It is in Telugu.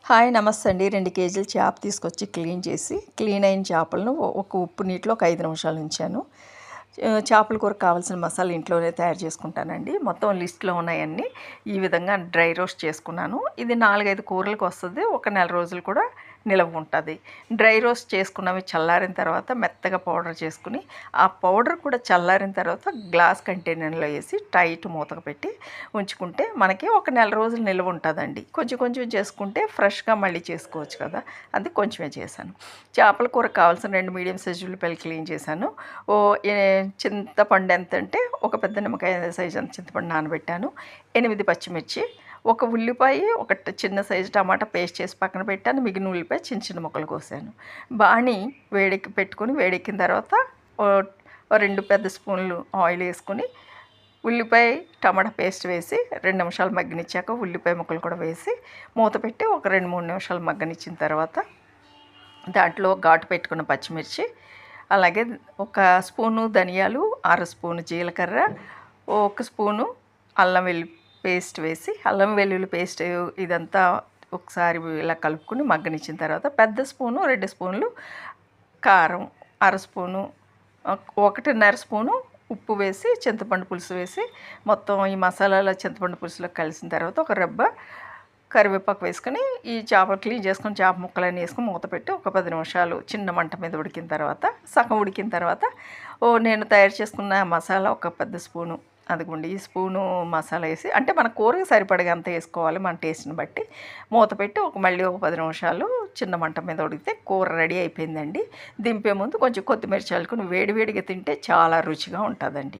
హాయ్ నమస్తే అండి. 2 కేజీల చేప తీసుకొచ్చి క్లీన్ అయిన చేపలను ఒక ఉప్పు నీటిలో ఒక 5 నిమిషాలు ఉంచాను. చేపల కూరకు కావాల్సిన మసాలా ఇంట్లోనే తయారు చేసుకుంటానండి. మొత్తం లిస్ట్‌లో ఉన్నాయన్నీ. ఈ విధంగా డ్రై రోస్ట్ చేసుకున్నాను. ఇది 4, 5 కూరలకు వస్తది. ఒక నెల రోజులు కూడా నిలవ ఉంటది. డ్రై రోస్ట్ చేసుకున్నవి చల్లారిన తర్వాత మెత్తగా పౌడర్ చేసుకుని, ఆ పౌడర్ కూడా చల్లారిన తర్వాత గ్లాస్ కంటైనర్‌లో ఏసి టైట్ మూతకు పెట్టి ఉంచుకుంటే మనకి ఒక నెల రోజులు నిల్వ ఉంటుందండి. కొంచెం కొంచెం చేసుకుంటే ఫ్రెష్‌గా మళ్ళీ చేసుకోవచ్చు కదా! అది కొంచెమే చేశాను. చేపల కూరకు కావాల్సిన 2 మీడియం సైజు ఉల్లిపాయలు క్లీన్ చేశాను. ఓ ఏ చింతపండు ఎంతంటే ఒక పెద్ద నిమ్మకాయ సైజు అంత చింతపండు నానబెట్టాను. 8 పచ్చిమిర్చి, ఒక ఉల్లిపాయ, ఒక చిన్న సైజు టమాటా పేస్ట్ చేసి పక్కన పెట్టాను. మిగిలిన ఉల్లిపాయ చిన్న చిన్న ముక్కలు కోసాను. బాణీ వేడెక్కిన తర్వాత ఓ 2 పెద్ద స్పూన్లు ఆయిల్ వేసుకొని ఉల్లిపాయ టమాటా పేస్ట్ వేసి 2 నిమిషాలు మగ్గనిచ్చాక ఉల్లిపాయ ముక్కలు కూడా వేసి మూత పెట్టి ఒక 2-3 నిమిషాలు మగ్గనిచ్చిన తర్వాత దాంట్లో ఘాటు పెట్టుకున్న పచ్చిమిర్చి, అలాగే ఒక స్పూను ధనియాలు, అర స్పూను జీలకర్ర, ఒక స్పూను అల్లం వెల్లుల్లి పేస్ట్ వేసి ఇదంతా ఒకసారి ఇలా కలుపుకొని మగ్గనిచ్చిన తర్వాత పెద్ద స్పూను 2 స్పూన్లు కారం, అర స్పూను 1.5 స్పూను ఉప్పు వేసి చింతపండు పులుసు వేసి మొత్తం ఈ మసాలాల చింతపండు పులుసులో కలిసిన తర్వాత ఒక రెబ్బ కరివేపాకు వేసుకొని ఈ చేపలు క్లీన్ చేసుకొని చేప ముక్కలన్నీ వేసుకొని మూత పెట్టి ఒక 10 నిమిషాలు చిన్న మంట మీద ఉడికిన తర్వాత సగం ఉడికిన తర్వాత నేను తయారు చేసుకున్న మసాలా ఒక పెద్ద స్పూను, అదిగోండి ఈ స్పూను మసాలా వేసి, అంటే మన కూరకి సరిపడగా అంత వేసుకోవాలి మన టేస్ట్ని బట్టి. మూత పెట్టి మళ్ళీ ఒక 10 నిమిషాలు చిన్న మంట మీద ఉడికితే కూర రెడీ అయిపోయిందండి. దింపే ముందు కొంచెం కొత్తిమీర చల్లుకొని వేడివేడిగా తింటే చాలా రుచిగా ఉంటుందండి.